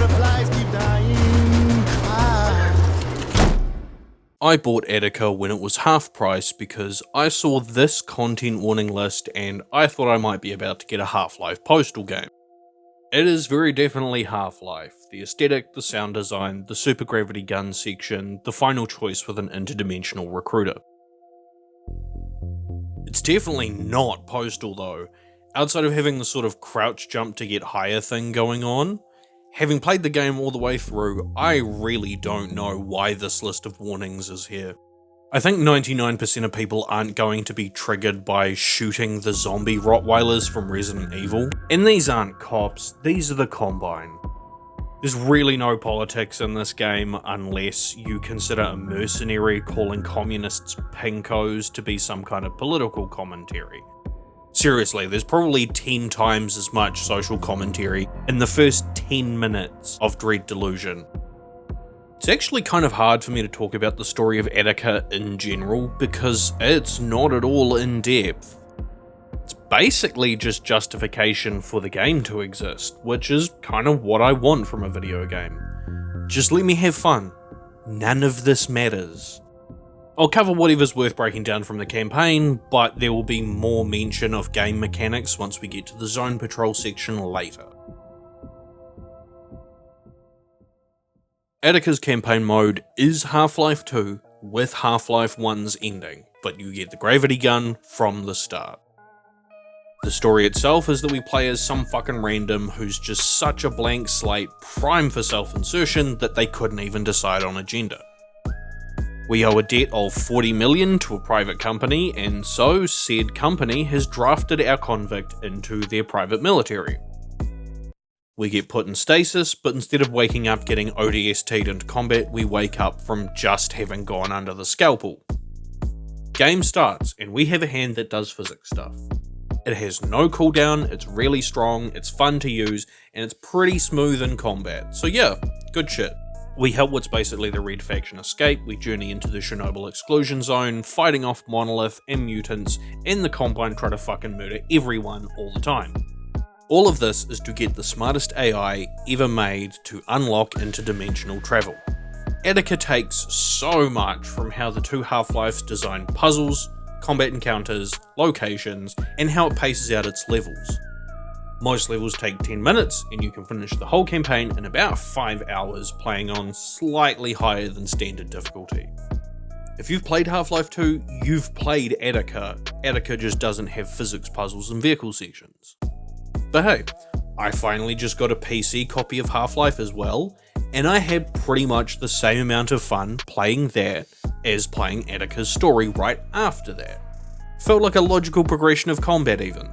butterflies keep dying. I bought ADACA when it was half price because I saw this content warning list and I thought I might be about to get a Half-Life Postal game. It is very definitely Half-Life. The aesthetic, the sound design, the super gravity gun section, the final choice with an interdimensional recruiter. It's definitely not Postal though. Outside of having the sort of crouch jump to get higher thing going on, having played the game all the way through, I really don't know why this list of warnings is here. I think 99% of people aren't going to be triggered by shooting the zombie Rottweilers from Resident Evil. And these aren't cops, these are the Combine. There's really no politics in this game unless you consider a mercenary calling communists pinkos to be some kind of political commentary. Seriously, there's probably 10 times as much social commentary in the first 10 minutes of Dread Delusion. It's actually kind of hard for me to talk about the story of ADACA in general because it's not at all in depth. It's basically just justification for the game to exist, which is kind of what I want from a video game. Just let me have fun. None of this matters. I'll cover whatever's worth breaking down from the campaign, but there will be more mention of game mechanics once we get to the Zone Patrol section later. ADACA's campaign mode is Half-Life 2 with Half-Life 1's ending, but you get the gravity gun from the start. The story itself is that we play as some fucking random who's just such a blank slate, prime for self-insertion that they couldn't even decide on a gender. We owe a debt of 40 million to a private company, and so said company has drafted our convict into their private military. We get put in stasis, but instead of waking up getting ODST'd into combat, we wake up from just having gone under the scalpel. Game starts, and we have a hand that does physics stuff. It has no cooldown, it's really strong, it's fun to use, and it's pretty smooth in combat, so yeah, good shit. We help what's basically the Red Faction escape, we journey into the Chernobyl exclusion zone, fighting off Monolith and mutants, and the Combine try to fucking murder everyone all the time. All of this is to get the smartest AI ever made to unlock interdimensional travel. ADACA takes so much from how the two Half-Lives design puzzles, combat encounters, locations, and how it paces out its levels. Most levels take 10 minutes, and you can finish the whole campaign in about 5 hours playing on slightly higher than standard difficulty. If you've played Half-Life 2, you've played ADACA. ADACA just doesn't have physics puzzles and vehicle sections. But hey, I finally just got a PC copy of Half-Life as well, and I had pretty much the same amount of fun playing that as playing ADACA's story right after that. Felt like a logical progression of combat even.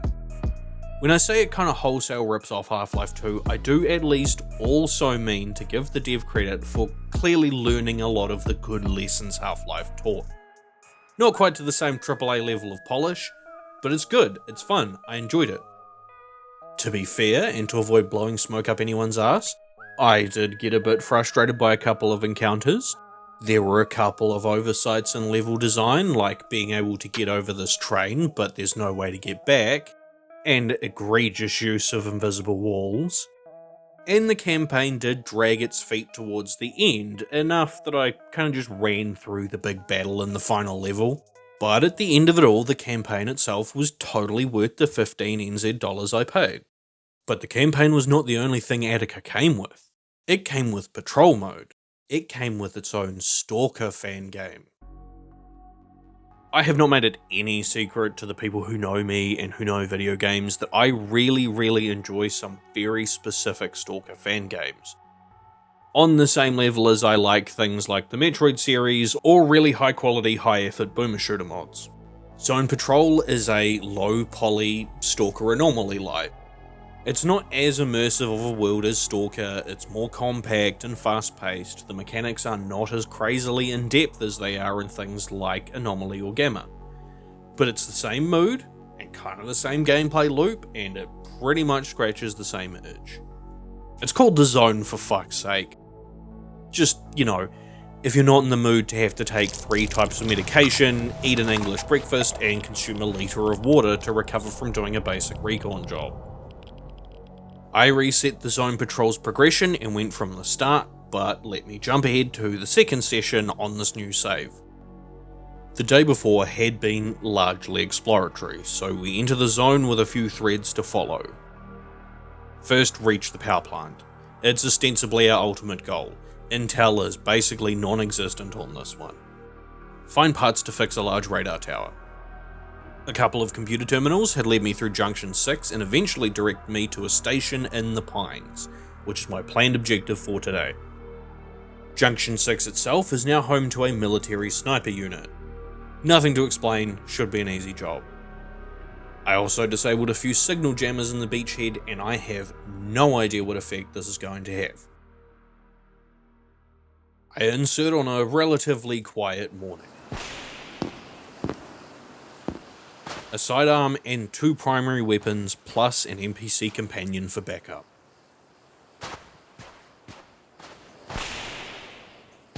When I say it kinda wholesale rips off Half-Life 2, I do at least also mean to give the dev credit for clearly learning a lot of the good lessons Half-Life taught. Not quite to the same AAA level of polish, but it's good, it's fun, I enjoyed it. To be fair, and to avoid blowing smoke up anyone's ass, I did get a bit frustrated by a couple of encounters. There were a couple of oversights in level design, like being able to get over this train, but there's no way to get back, and egregious use of invisible walls. And the campaign did drag its feet towards the end, enough that I kind of just ran through the big battle in the final level. But at the end of it all, the campaign itself was totally worth the 15 NZ dollars I paid. But the campaign was not the only thing ADACA came with. It came with Patrol Mode. It came with its own Stalker fan game. I have not made it any secret to the people who know me and who know video games that I really enjoy some very specific Stalker fan games. On the same level as I like things like the Metroid series or really high quality, high effort boomer shooter mods. Zone Patrol is a low poly Stalker anomaly light. It's not as immersive of a world as Stalker, it's more compact and fast paced, the mechanics are not as crazily in depth as they are in things like Anomaly or Gamma. But it's the same mood, and kind of the same gameplay loop, and it pretty much scratches the same itch. It's called the Zone for fuck's sake. Just, if you're not in the mood to have to take 3 types of medication, eat an English breakfast, and consume a litre of water to recover from doing a basic recon job. I reset the zone patrol's progression and went from the start, but let me jump ahead to the second session on this new save. The day before had been largely exploratory, so we enter the zone with a few threads to follow. First, reach the power plant. It's ostensibly our ultimate goal. Intel is basically non-existent on this one. Find parts to fix a large radar tower. A couple of computer terminals had led me through Junction 6 and eventually directed me to a station in the Pines, which is my planned objective for today. Junction 6 itself is now home to a military sniper unit. Nothing to explain, should be an easy job. I also disabled a few signal jammers in the beachhead and I have no idea what effect this is going to have. I insert on a relatively quiet morning. A sidearm and 2 primary weapons plus an NPC companion for backup.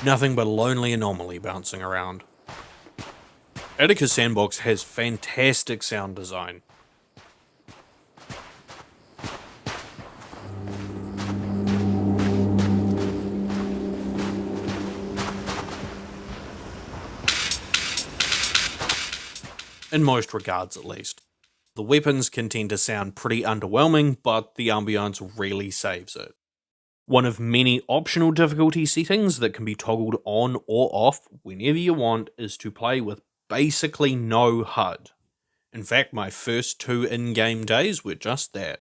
Nothing but a lonely anomaly bouncing around. ADACA's sandbox has fantastic sound design. In most regards at least. The weapons can tend to sound pretty underwhelming, but the ambiance really saves it. One of many optional difficulty settings that can be toggled on or off whenever you want is to play with basically no HUD. In fact, my first 2 in-game days were just that.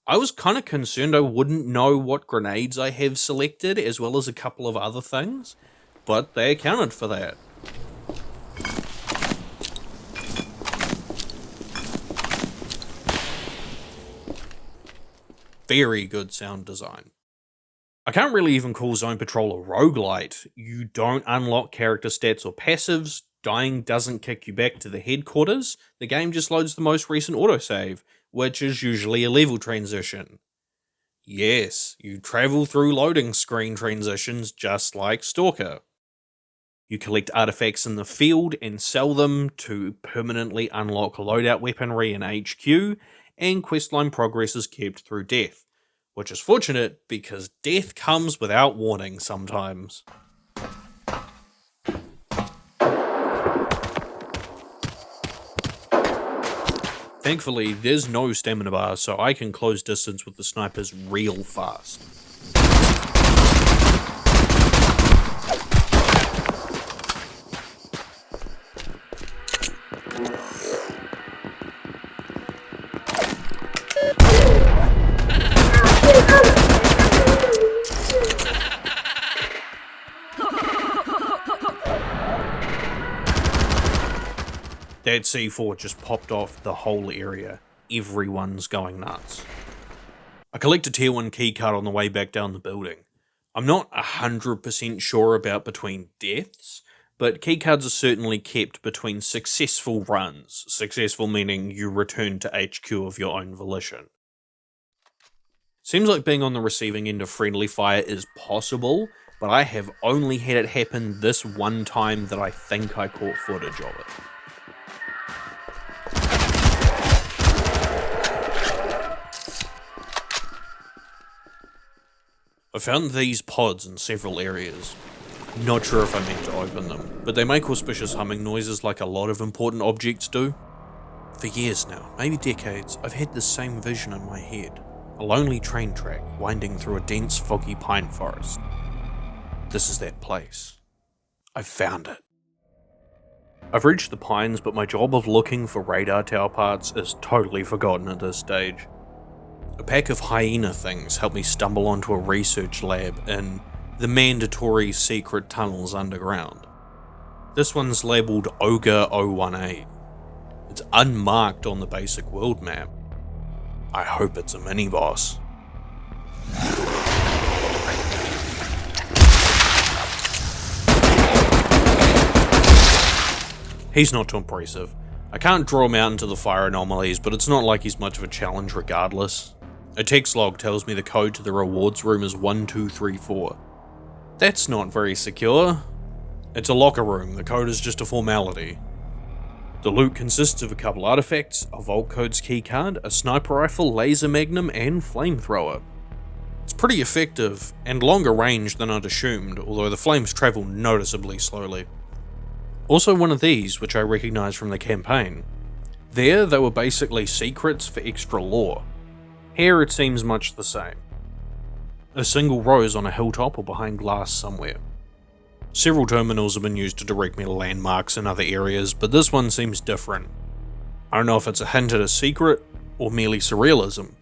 I was kind of concerned I wouldn't know what grenades I have selected as well as a couple of other things, but they accounted for that. Very good sound design. I can't really even call Zone Patrol a roguelite. You don't unlock character stats or passives, dying doesn't kick you back to the headquarters, the game just loads the most recent autosave, which is usually a level transition. Yes, you travel through loading screen transitions just like Stalker. You collect artifacts in the field and sell them to permanently unlock loadout weaponry in HQ, and questline progress is kept through death, which is fortunate because death comes without warning sometimes. Thankfully, there's no stamina bar, so I can close distance with the snipers real fast. That C4 just popped off the whole area. Everyone's going nuts. I collect a tier 1 keycard on the way back down the building. I'm not 100% sure about between deaths, but keycards are certainly kept between successful runs. Successful meaning you return to HQ of your own volition. Seems like being on the receiving end of friendly fire is possible, but I have only had it happen this one time that I think I caught footage of it. I found these pods in several areas. Not sure if I meant to open them, but they make auspicious humming noises like a lot of important objects do. For years now, maybe decades, I've had this same vision in my head. A lonely train track winding through a dense, foggy pine forest. This is that place. I've found it. I've reached the Pines, but my job of looking for radar tower parts is totally forgotten at this stage. A pack of hyena things helped me stumble onto a research lab in the mandatory secret tunnels underground. This one's labelled Ogre 018. It's unmarked on the basic world map. I hope it's a mini-boss. He's not too impressive. I can't draw him out into the fire anomalies, but it's not like he's much of a challenge regardless. A text log tells me the code to the rewards room is 1234. That's not very secure. It's a locker room, the code is just a formality. The loot consists of a couple artifacts, a Vault Codes keycard, a sniper rifle, laser magnum, and flamethrower. It's pretty effective, and longer range than I'd assumed, although the flames travel noticeably slowly. Also one of these, which I recognise from the campaign. There, they were basically secrets for extra lore. Here it seems much the same. A single rose on a hilltop or behind glass somewhere. Several terminals have been used to direct me to landmarks in other areas, but this one seems different. I don't know if it's a hint at a secret, or merely surrealism,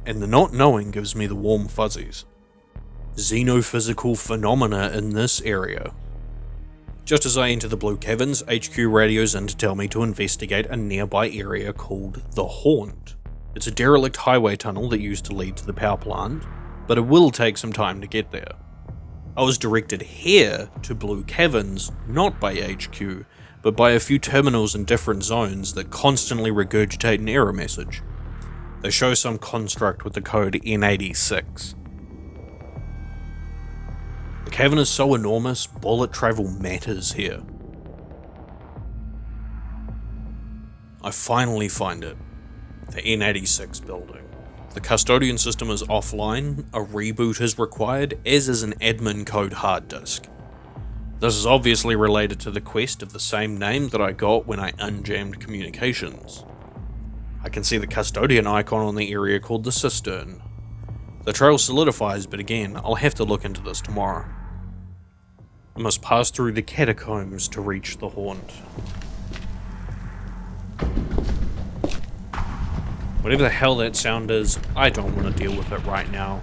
and the not knowing gives me the warm fuzzies. Xenophysical phenomena in this area. Just as I enter the Blue Caverns, HQ radios in to tell me to investigate a nearby area called The Haunt. It's a derelict highway tunnel that used to lead to the power plant, but it will take some time to get there. I was directed here to Blue Caverns, not by HQ, but by a few terminals in different zones that constantly regurgitate an error message. They show some construct with the code N86. The cavern is so enormous, bullet travel matters here. I finally find it. The N86 building. The custodian system is offline, a reboot is required, as is an admin code hard disk. This is obviously related to the quest of the same name that I got when I unjammed communications. I can see the custodian icon on the area called the cistern. The trail solidifies, but again, I'll have to look into this tomorrow. I must pass through the catacombs to reach the haunt. Whatever the hell that sound is, I don't want to deal with it right now.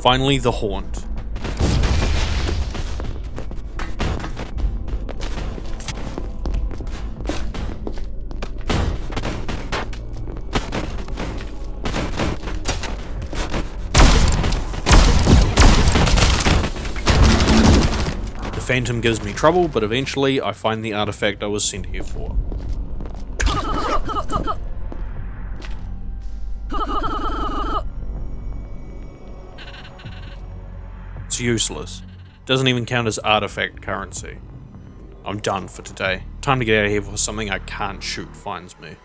Finally, the haunt. The Phantom gives me trouble, but eventually I find the artifact I was sent here for. It's useless. Doesn't even count as artifact currency. I'm done for today. Time to get out of here before something I can't shoot finds me.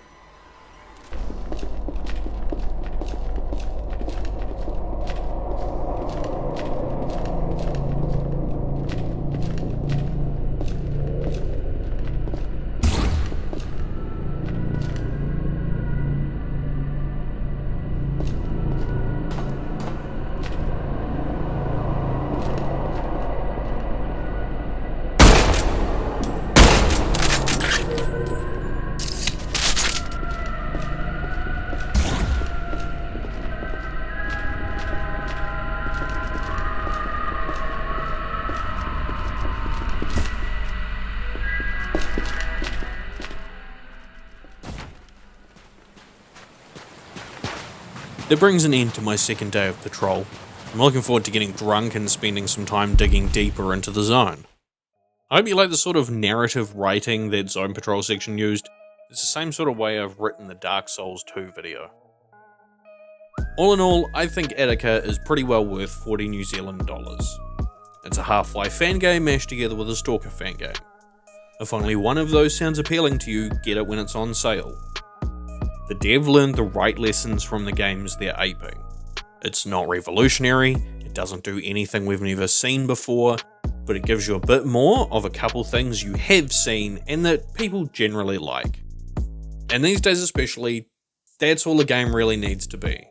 That brings an end to my second day of patrol. I'm looking forward to getting drunk and spending some time digging deeper into the zone. I hope you like the sort of narrative writing that Zone Patrol section used. It's the same sort of way I've written the Dark Souls 2 video. All in all, I think ADACA is pretty well worth 40 New Zealand dollars. It's a Half-Life fangame mashed together with a Stalker fangame. If only one of those sounds appealing to you, get it when it's on sale. The dev learned the right lessons from the games they're aping. It's not revolutionary, it doesn't do anything we've never seen before, but it gives you a bit more of a couple things you have seen and that people generally like. And these days especially, that's all a game really needs to be.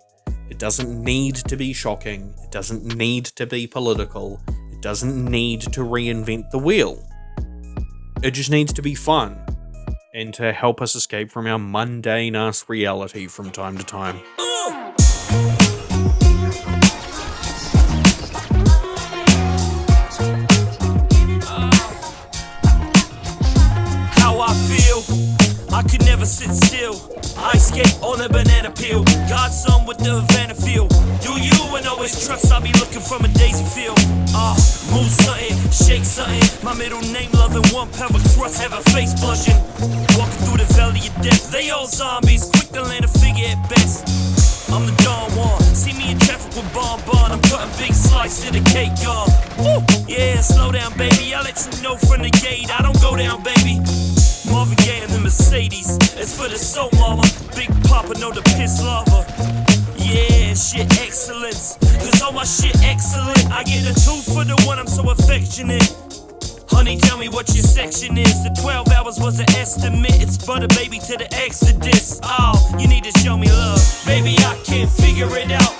It doesn't need to be shocking, it doesn't need to be political, it doesn't need to reinvent the wheel. It just needs to be fun. and to help us escape from our mundane-ass reality from time to time. How I feel, I could never sit still. I skate on a banana peel. Godson with the Havana feel. Do you and always trust I'll be looking from a daisy field. Move something, shake something. My middle name loving, one pelvic thrust, have a face blushing. Walking through the valley of death. They all zombies, quick to land a figure at best. I'm the Don Juan. See me in traffic with bonbon. I'm cutting big slice of the cake, y'all. Yeah, slow down, baby. I'll let you know from the gate. I don't go down, baby. Marvin Gaye and the Mercedes. It's for the soul mama. Big Papa know the piss lava. Yeah, shit excellence. Cause all my shit excellent. I get a 2 for the one, I'm so affectionate. Honey, tell me what your section is. The 12 hours was an estimate. It's butter, baby, to the exodus. Oh, you need to show me love. Baby, I can't figure it out.